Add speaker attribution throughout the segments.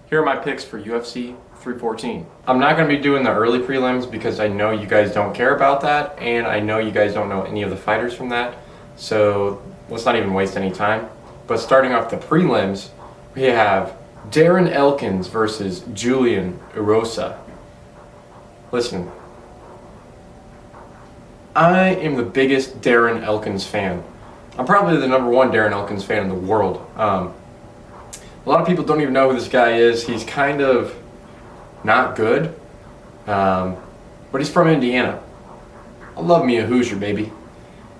Speaker 1: Here are my picks for UFC 314. I'm not going to be doing the early prelims because I know you guys don't care about that, and I know you guys don't know any of the fighters from that, so let's not even waste any time. But starting off the prelims, we have Darren Elkins versus Julian Erosa. Listen, I am the biggest Darren Elkins fan. I'm probably the #1 Darren Elkins fan in the world. A lot of people don't even know who this guy is. He's kind of not good, but he's from Indiana. I love me a Hoosier, baby.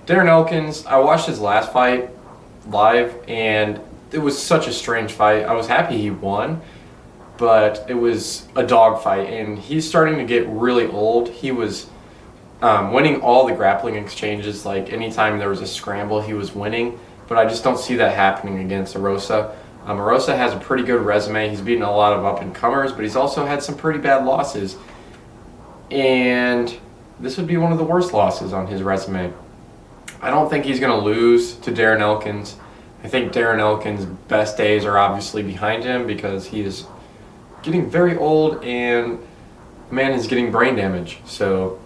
Speaker 1: Darren Elkins, I watched his last fight live, and it was such a strange fight. I was happy he won, but it was a dog fight, and he's starting to get really old. He was winning all the grappling exchanges. Like anytime there was a scramble, he was winning, but I just don't see that happening against Erosa. Erosa has a pretty good resume. He's beaten a lot of up-and-comers, but he's also had some pretty bad losses. And this would be one of the worst losses on his resume. I don't think he's going to lose to Darren Elkins. I think Darren Elkins' best days are obviously behind him because he is getting very old and the man is getting brain damage. So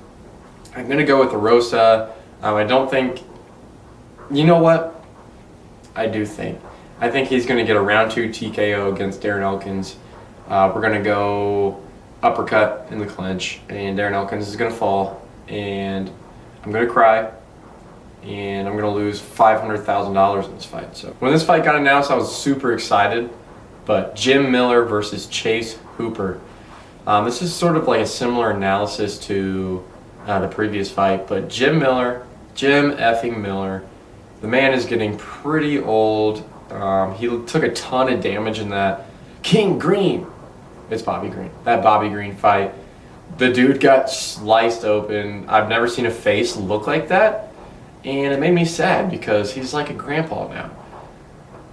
Speaker 1: I'm going to go with Erosa. I don't think... You know what? I do think. I think he's going to get a round 2 TKO against Darren Elkins. We're going to go uppercut in the clinch, and Darren Elkins is going to fall, and I'm going to cry, and I'm going to lose $500,000 in this fight. So when this fight got announced, I was super excited, but Jim Miller versus Chase Hooper. This is sort of like a similar analysis to the previous fight, but Jim effing Miller, the man is getting pretty old. He took a ton of damage in that King Green. It's Bobby Green. That Bobby Green fight. The dude got sliced open. I've never seen a face look like that. And it made me sad because he's like a grandpa now.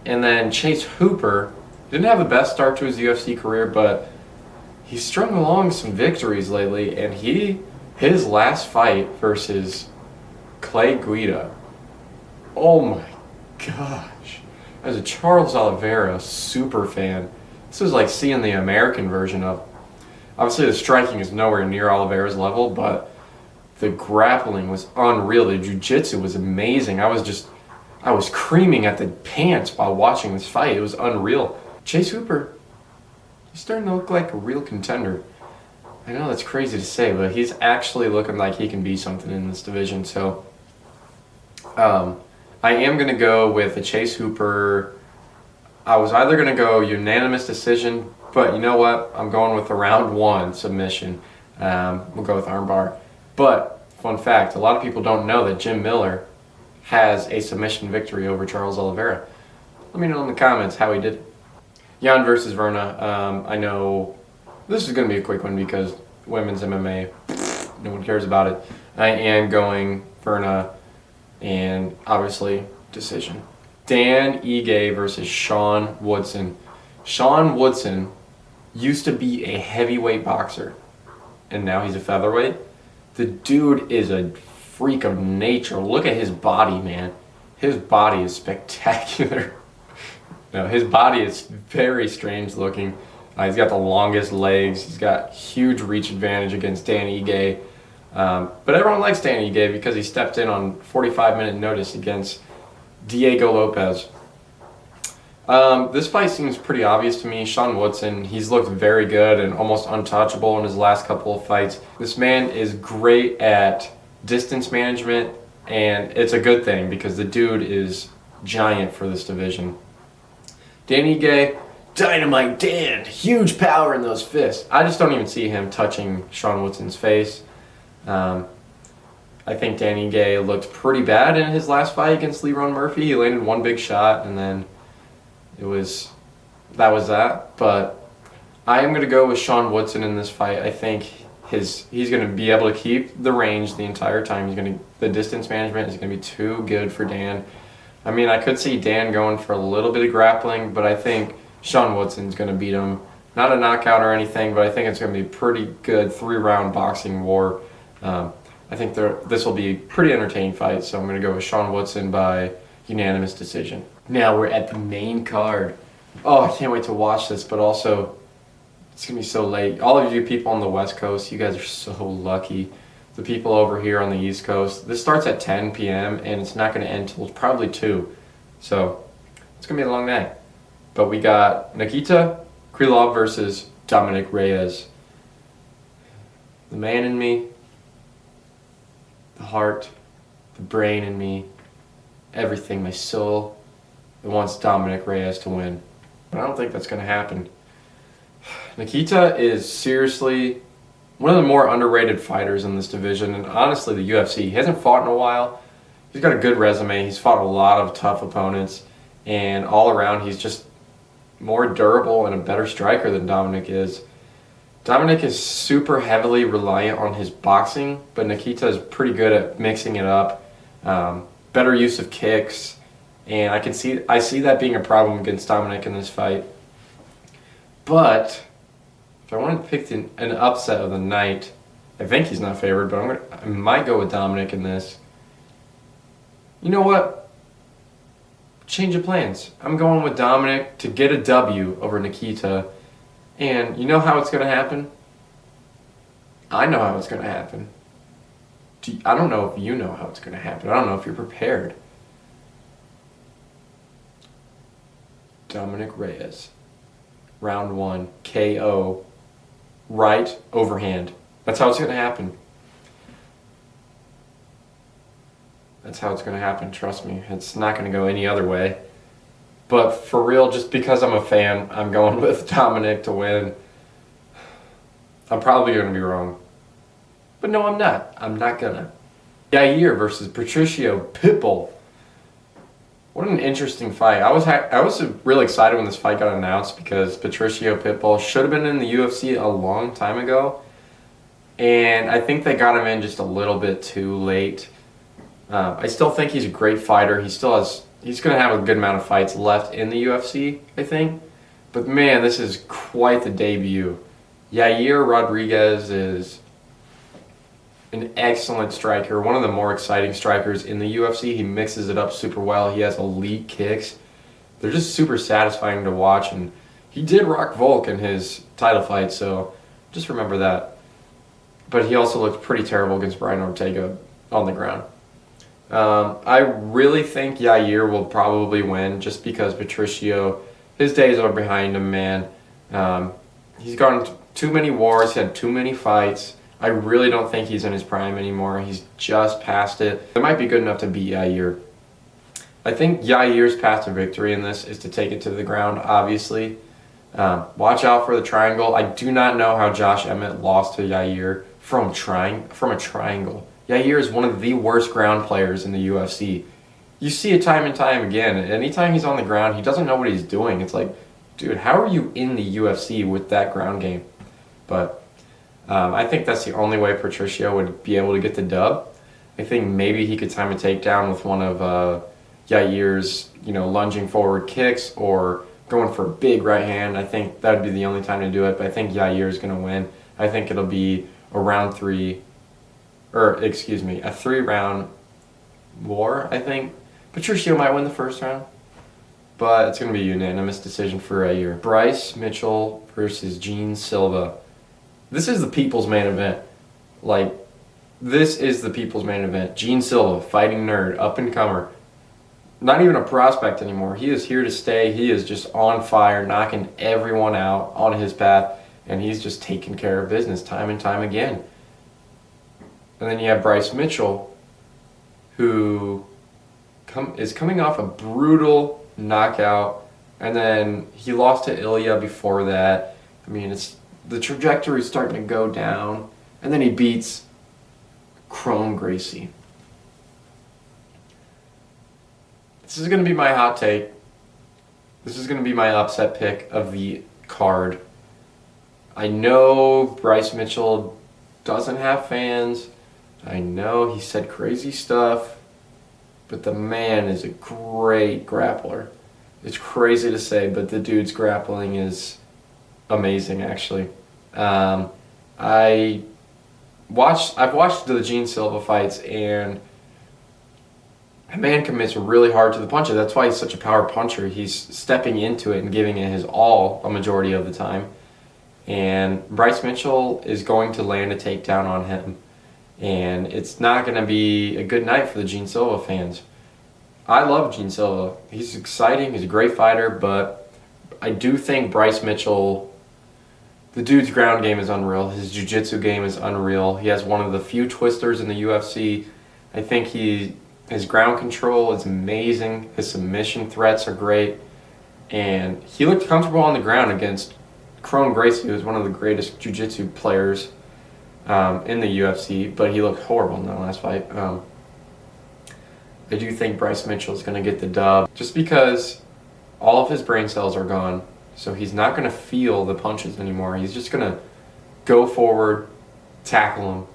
Speaker 1: And then Chase Hooper didn't have the best start to his UFC career, but he's strung along some victories lately. And his last fight versus Clay Guida. Oh my gosh. As a Charles Oliveira super fan, this was like seeing the American version of... Obviously the striking is nowhere near Oliveira's level, but the grappling was unreal. The jiu-jitsu was amazing. I was creaming at the pants while watching this fight. It was unreal. Chase Hooper, he's starting to look like a real contender. I know that's crazy to say, but he's actually looking like he can be something in this division. So, I am going to go with a Chase Hooper. I was either going to go unanimous decision, but you know what? I'm going with a round 1 submission. We'll go with armbar. But, fun fact, a lot of people don't know that Jim Miller has a submission victory over Charles Oliveira. Let me know in the comments how he did it. Jan versus Verna. I know this is going to be a quick one because women's MMA, no one cares about it. I am going Verna. And obviously, decision. Dan Ige versus Sean Woodson. Sean Woodson used to be a heavyweight boxer, and now he's a featherweight. The dude is a freak of nature. Look at his body, man. His body is spectacular. No, his body is very strange looking. He's got the longest legs. He's got huge reach advantage against Dan Ige. But everyone likes Dan Ige because he stepped in on 45-minute notice against Diego Lopez. This fight seems pretty obvious to me. Sean Woodson, he's looked very good and almost untouchable in his last couple of fights. This man is great at distance management, and it's a good thing because the dude is giant for this division. Dan Ige, Dynamite Dan, huge power in those fists. I just don't even see him touching Sean Woodson's face. I think Dan Ige looked pretty bad in his last fight against Leron Murphy. He landed one big shot, and then that was that. But I am going to go with Sean Woodson in this fight. I think he's going to be able to keep the range the entire time. The distance management is going to be too good for Dan. I mean, I could see Dan going for a little bit of grappling, but I think Sean Woodson's going to beat him. Not a knockout or anything, but I think it's going to be a pretty good 3-round boxing war. I think this will be a pretty entertaining fight, so I'm going to go with Sean Woodson by unanimous decision. Now we're at the main card. Oh, I can't wait to watch this, but also It's going to be so late. All of you people on the West Coast, you guys are so lucky. The people over here on the East Coast, this starts at 10 p.m. and it's not going to end until probably 2. So it's going to be a long night. But we got Nikita Krylov versus Dominic Reyes. The man in me, the heart, the brain in me, everything, my soul, it wants Dominic Reyes to win. But I don't think that's going to happen. Nikita is seriously one of the more underrated fighters in this division, and honestly the UFC. He hasn't fought in a while. He's got a good resume. He's fought a lot of tough opponents, and all around he's just more durable and a better striker than Dominic is. Dominic is super heavily reliant on his boxing, but Nikita is pretty good at mixing it up. Better use of kicks, and I see that being a problem against Dominic in this fight. But if I wanted to pick an upset of the night, I think he's not favored, but I might go with Dominic in this. You know what? Change of plans. I'm going with Dominic to get a W over Nikita. And you know how it's going to happen? I know how it's going to happen. I don't know if you know how it's going to happen. I don't know if you're prepared. Dominic Reyes. Round 1. KO. Right overhand. That's how it's going to happen. That's how it's going to happen, trust me. It's not going to go any other way. But for real, just because I'm a fan, I'm going with Dominic to win. I'm probably going to be wrong. But no, I'm not. I'm not going to. Yair versus Patricio Pitbull. What an interesting fight. I was really excited when this fight got announced because Patricio Pitbull should have been in the UFC a long time ago. And I think they got him in just a little bit too late. I still think he's a great fighter. He's going to have a good amount of fights left in the UFC, I think. But man, this is quite the debut. Yair Rodriguez is an excellent striker, one of the more exciting strikers in the UFC. He mixes it up super well. He has elite kicks. They're just super satisfying to watch. And he did rock Volk in his title fight, so just remember that. But he also looked pretty terrible against Brian Ortega on the ground. I really think Yair will probably win just because Patricio, his days are behind him, man. He's gone too many wars, he had too many fights. I really don't think he's in his prime anymore. He's just past it. It might be good enough to beat Yair. I think Yair's path to victory in this is to take it to the ground, obviously. Watch out for the triangle. I do not know how Josh Emmett lost to Yair from a triangle. Yair is one of the worst ground players in the UFC. You see it time and time again. Anytime he's on the ground, he doesn't know what he's doing. It's like, dude, how are you in the UFC with that ground game? But I think that's the only way Patricio would be able to get the dub. I think maybe he could time a takedown with one of Yair's, lunging forward kicks or going for a big right hand. I think that would be the only time to do it. But I think Yair is going to win. I think it'll be a 3-round war, I think. Patricio might win the first round, but it's going to be a unanimous decision for Yair. Bryce Mitchell versus Gene Silva. This is the people's main event. This is the people's main event. Gene Silva, fighting nerd, up-and-comer. Not even a prospect anymore. He is here to stay. He is just on fire, knocking everyone out on his path, and he's just taking care of business time and time again. And then you have Bryce Mitchell, who is coming off a brutal knockout, and then he lost to Ilya before that. I mean, the trajectory is starting to go down, and then he beats Chrome Gracie. This is going to be my hot take. This is going to be my upset pick of the card. I know Bryce Mitchell doesn't have fans. I know he said crazy stuff, but the man is a great grappler. It's crazy to say, but the dude's grappling is amazing, actually. I've watched the Gene Silva fights, and the man commits really hard to the punches. That's why he's such a power puncher. He's stepping into it and giving it his all a majority of the time. And Bryce Mitchell is going to land a takedown on him. And it's not going to be a good night for the Gene Silva fans. I love Gene Silva. He's exciting. He's a great fighter, but I do think Bryce Mitchell, the dude's ground game is unreal. His jiu-jitsu game is unreal. He has one of the few twisters in the UFC. I think his ground control is amazing. His submission threats are great. And he looked comfortable on the ground against Kron Gracie, who is one of the greatest jiu-jitsu players in the UFC, but he looked horrible in that last fight. I do think Bryce Mitchell is going to get the dub just because all of his brain cells are gone, so he's not going to feel the punches anymore. He's just going to go forward, tackle him,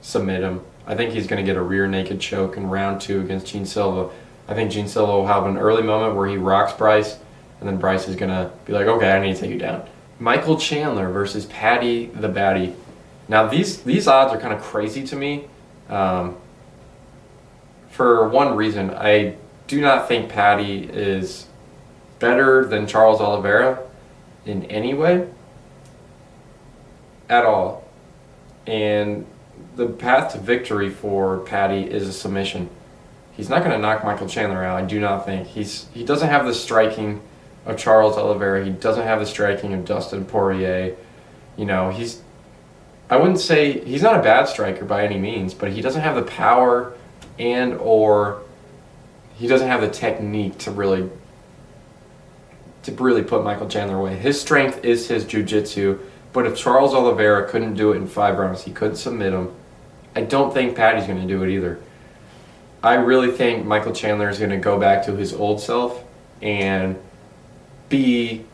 Speaker 1: submit him. I think he's going to get a rear naked choke in round 2 against Gene Silva. I think Gene Silva will have an early moment where he rocks Bryce, and then Bryce is going to be like, okay, I need to take you down. Michael Chandler versus Paddy the Baddy. Now, these odds are kind of crazy to me. For one reason, I do not think Paddy is better than Charles Oliveira in any way at all. And the path to victory for Paddy is a submission. He's not going to knock Michael Chandler out, I do not think. He doesn't have the striking of Charles Oliveira. He doesn't have the striking of Dustin Poirier. You know, I wouldn't say he's not a bad striker by any means, but he doesn't have the power or he doesn't have the technique to really put Michael Chandler away. His strength is his jiu-jitsu, but if Charles Oliveira couldn't do it in 5 rounds, he could submit him. I don't think Paddy's going to do it either. I really think Michael Chandler is going to go back to his old self and be,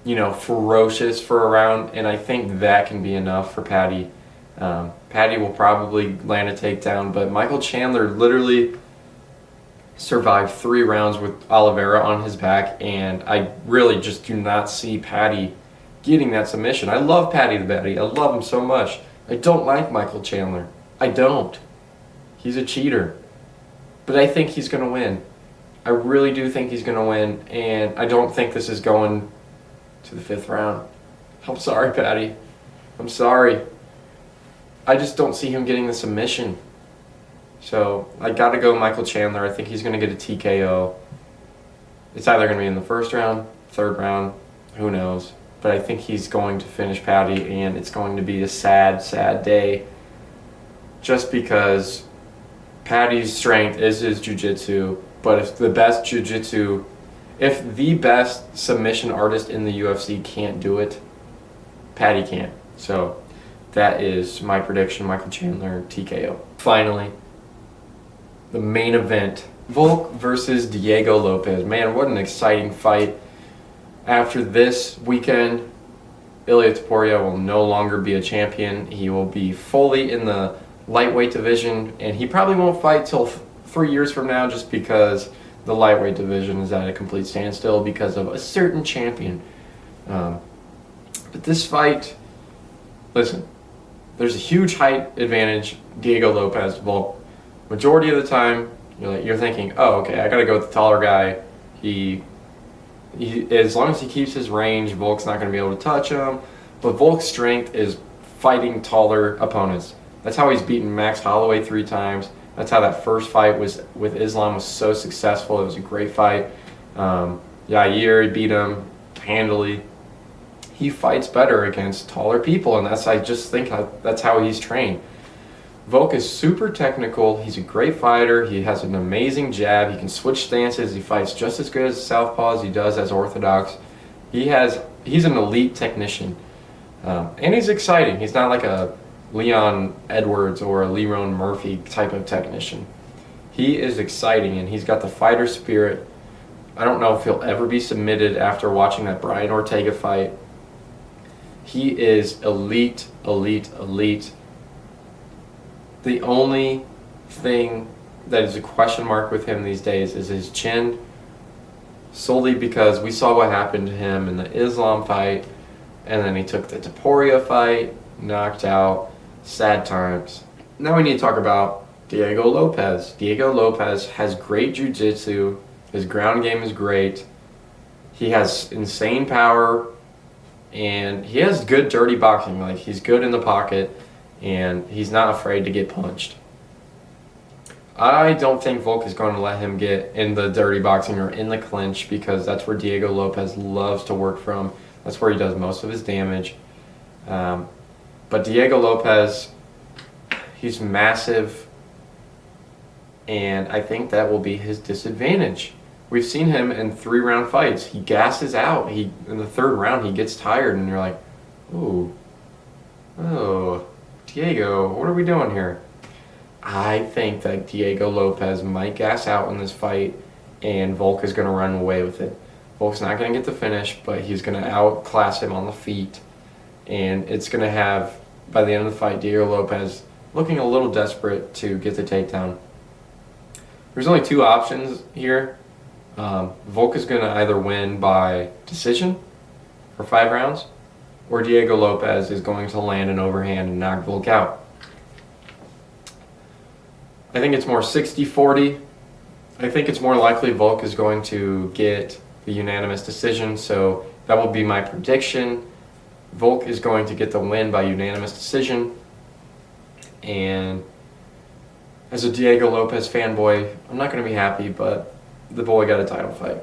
Speaker 1: ferocious for a round, and I think that can be enough for Paddy. Paddy will probably land a takedown, but Michael Chandler literally survived 3 rounds with Oliveira on his back, and I really just do not see Paddy getting that submission. I love Paddy the Baddy. I love him so much. I don't like Michael Chandler. I don't. He's a cheater. But I think he's going to win. I really do think he's going to win, and I don't think this is going to the 5th round. I'm sorry, Paddy. I'm sorry. I just don't see him getting the submission. So I got to go Michael Chandler. I think he's going to get a TKO. It's either going to be in the 1st round, 3rd round, who knows. But I think he's going to finish Paddy, and it's going to be a sad, sad day just because Paddy's strength is his jiu-jitsu, but if the best submission artist in the UFC can't do it, Paddy can't. So that is my prediction, Michael Chandler, TKO. Finally, the main event, Volk versus Diego Lopez. Man, what an exciting fight. After this weekend, Ilia Topuria will no longer be a champion. He will be fully in the lightweight division, and he probably won't fight till 3 years from now just because the lightweight division is at a complete standstill because of a certain champion. But this fight, listen, there's a huge height advantage, Diego Lopez, Volk. Majority of the time, you're thinking, oh, okay, I got to go with the taller guy. He as long as he keeps his range, Volk's not going to be able to touch him. But Volk's strength is fighting taller opponents. That's how he's beaten Max Holloway 3 times. That's how that first fight with Islam was so successful. It was a great fight. Yair, he beat him handily. He fights better against taller people, and I just think that's how he's trained. Volk is super technical. He's a great fighter. He has an amazing jab. He can switch stances. He fights just as good as southpaw as he does as orthodox. He's an elite technician, and he's exciting. He's not like a Leon Edwards or a Lerone Murphy type of technician. He is exciting, and he's got the fighter spirit. I don't know if he'll ever be submitted after watching that Brian Ortega fight. He is elite, elite, elite. The only thing that is a question mark with him these days is his chin, solely because we saw what happened to him in the Islam fight, and then he took the Topuria fight, knocked out, sad times. Now we need to talk about Diego Lopez. Diego Lopez has great jiu-jitsu. His ground game is great. He has insane power, and he has good dirty boxing. Like, he's good in the pocket, and he's not afraid to get punched. I don't think Volk is going to let him get in the dirty boxing or in the clinch, because that's where Diego Lopez loves to work from. That's where he does most of his damage. But Diego Lopez, he's massive, and I think that will be his disadvantage. We've seen him in 3-round fights. He gasses out. In the 3rd round, he gets tired, and you're like, oh, Diego, what are we doing here? I think that Diego Lopez might gas out in this fight, and Volk is going to run away with it. Volk's not going to get the finish, but he's going to outclass him on the feet, and it's going to have, by the end of the fight, Diego Lopez looking a little desperate to get the takedown. There's only 2 options here. Volk is going to either win by decision for 5 rounds, or Diego Lopez is going to land an overhand and knock Volk out. I think it's more 60-40. I think it's more likely Volk is going to get the unanimous decision, so that will be my prediction. Volk is going to get the win by unanimous decision, and as a Diego Lopez fanboy, I'm not going to be happy, but the boy got a title fight.